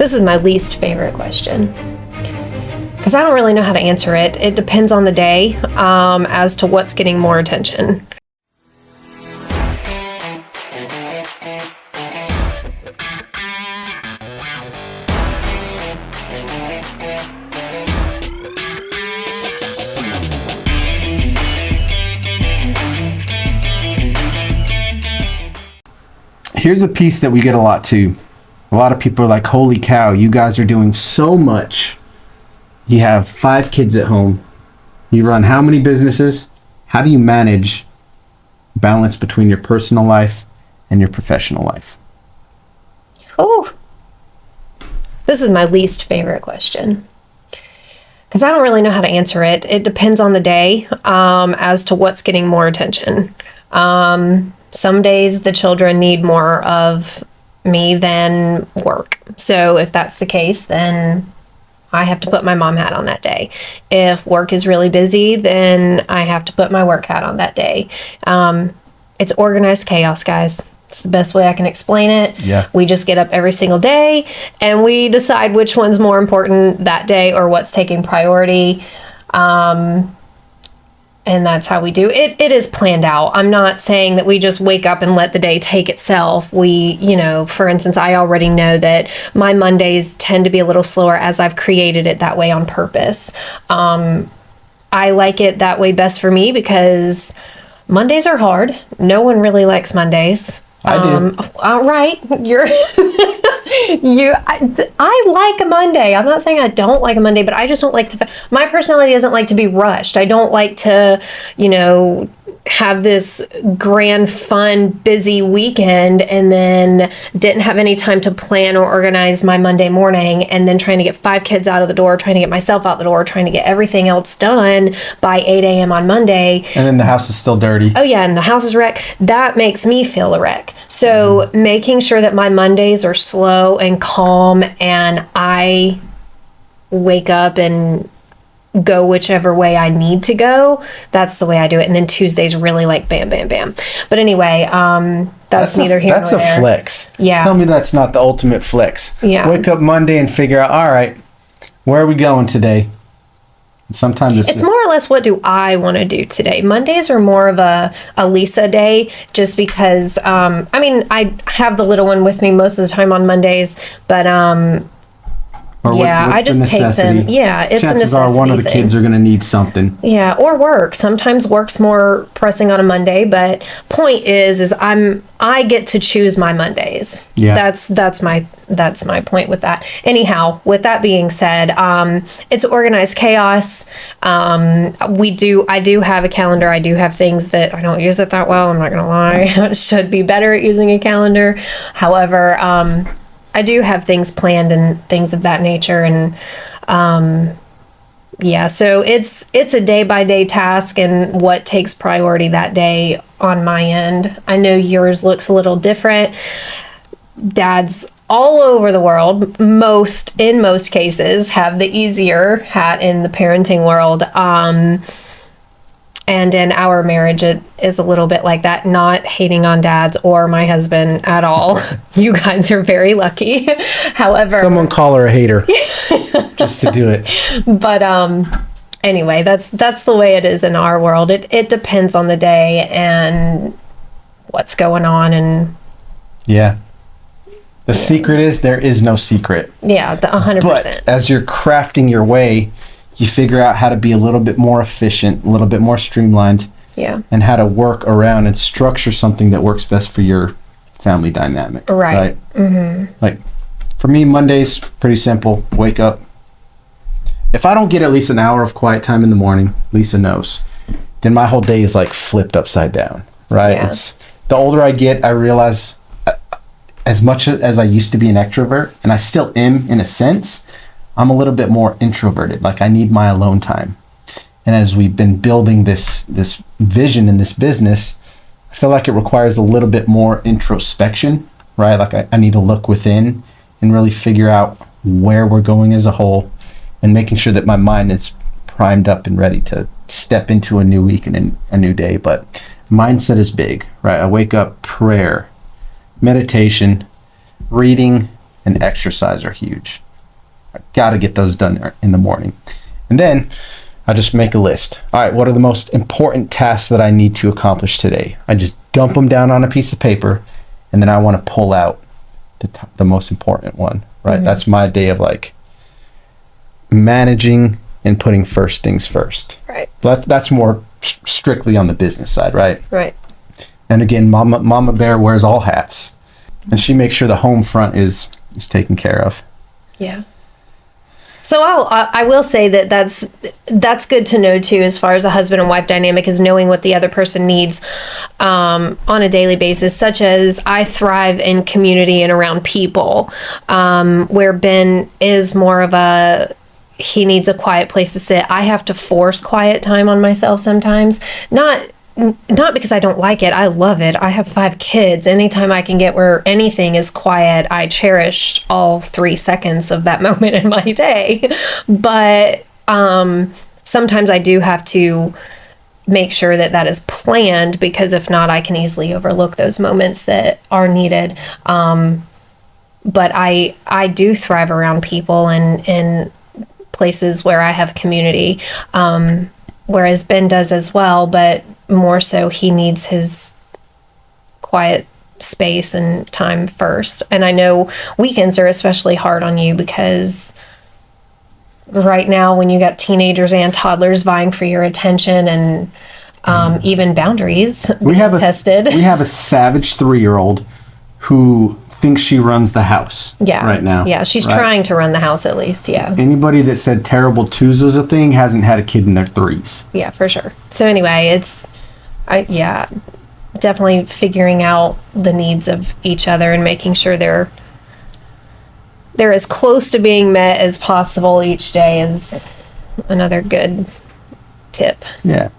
This is my least favorite question because I don't really know how to answer it. It depends on the day as to what's getting more attention. Here's a piece that we get a lot too. A lot of people are like, holy cow, you guys are doing so much. You have 5 kids at home. You run how many businesses? How do you manage balance between your personal life and your professional life? Oh, this is my least favorite question because I don't really know how to answer it. It depends on the day as to what's getting more attention. Some days the children need more of me than work. So if that's the case, then I have to put my mom hat on that day. If work is really busy, then I have to put my work hat on that day. It's organized chaos, guys. It's the best way I can explain it. Yeah. We just get up every single day and we decide which one's more important that day or what's taking priority. And that's how we do it. It is planned out. I'm not saying that we just wake up and let the day take itself. We, for instance, I already know that my Mondays tend to be a little slower as I've created it that way on purpose. I like it that way best for me because Mondays are hard. No one really likes Mondays. I do. All right. I like a Monday. I'm not saying I don't like a Monday, but I just don't like to, my personality doesn't like to be rushed. I don't like to, have this grand, fun, busy weekend and then didn't have any time to plan or organize my Monday morning and then trying to get 5 kids out of the door, trying to get myself out the door, trying to get everything else done by 8 a.m. on Monday. And then the house is still dirty. Oh yeah, and the house is wrecked. That makes me feel a wreck. So making sure that my Mondays are slow and calm and I wake up and go whichever way I need to go, that's the way I do it. And then Tuesday's really like bam, bam, bam. But anyway, that's neither here nor there. That's a flex. Yeah. Tell me that's not the ultimate flex. Yeah. Wake up Monday and figure out, all right, where are we going today? And sometimes it's more or less what do I want to do today. Mondays are more of a Lisa day just because, I have the little one with me most of the time on Mondays, but I just take them. Yeah, it's a necessity. Chances are one of the kids are going to need something. Yeah, or work. Sometimes work's more pressing on a Monday, but point is I get to choose my Mondays. Yeah, that's my point with that. Anyhow, with that being said, it's organized chaos. I do have a calendar. I do have things that I don't use it that well. I'm not gonna lie. I should be better at using a calendar. However, I do have things planned and things of that nature. And so it's a day by day task and what takes priority that day on my end. I know yours looks a little different. Dads all over the world, in most cases, have the easier hat in the parenting world. And in our marriage, it is a little bit like that, not hating on dads or my husband at all. You guys are very lucky. However, someone call her a hater just to do it. But anyway, that's the way it is in our world. It depends on the day and what's going on. And yeah. The secret is there is no secret. Yeah, 100%. But as you're crafting your way, you figure out how to be a little bit more efficient, a little bit more streamlined. Yeah. And how to work around and structure something that works best for your family dynamic. Right. Mm-hmm. Like, for me, Monday's pretty simple. Wake up. If I don't get at least an hour of quiet time in the morning, Lisa knows, then my whole day is like flipped upside down, right? Yeah. The older I get, I realize as much as I used to be an extrovert, and I still am in a sense, I'm a little bit more introverted. Like, I need my alone time. And as we've been building this vision in this business, I feel like it requires a little bit more introspection, right? Like I need to look within and really figure out where we're going as a whole and making sure that my mind is primed up and ready to step into a new week and a new day. But mindset is big, right? I wake up, prayer, meditation, reading, and exercise are huge. I got to get those done in the morning. And then I just make a list. All right, what are the most important tasks that I need to accomplish today? I just dump them down on a piece of paper, and then I want to pull out the most important one, right? Mm-hmm. That's my day of like managing and putting first things first. Right. That's more strictly on the business side, right? Right. And again, Mama Bear wears all hats, and she makes sure the home front is taken care of. Yeah. So I will say that's good to know too, as far as a husband and wife dynamic, is knowing what the other person needs on a daily basis. Such as I thrive in community and around people, where Ben is more of he needs a quiet place to sit. I have to force quiet time on myself sometimes, not because I don't like it. I love it. I have 5 kids. Anytime I can get where anything is quiet, I cherish all 3 seconds of that moment in my day. But sometimes I do have to make sure that is planned, because if not, I can easily overlook those moments that are needed. But I do thrive around people and in places where I have community, whereas Ben does as well, but more so he needs his quiet space and time first. And I know weekends are especially hard on you, because right now when you got teenagers and toddlers vying for your attention, and even boundaries tested. We have a savage 3-year-old who thinks she runs the house right now. Yeah, she's trying to run the house at least, yeah. Anybody that said terrible twos was a thing hasn't had a kid in their 3s. Yeah, for sure. So anyway, definitely figuring out the needs of each other and making sure they're as close to being met as possible each day is another good tip. Yeah.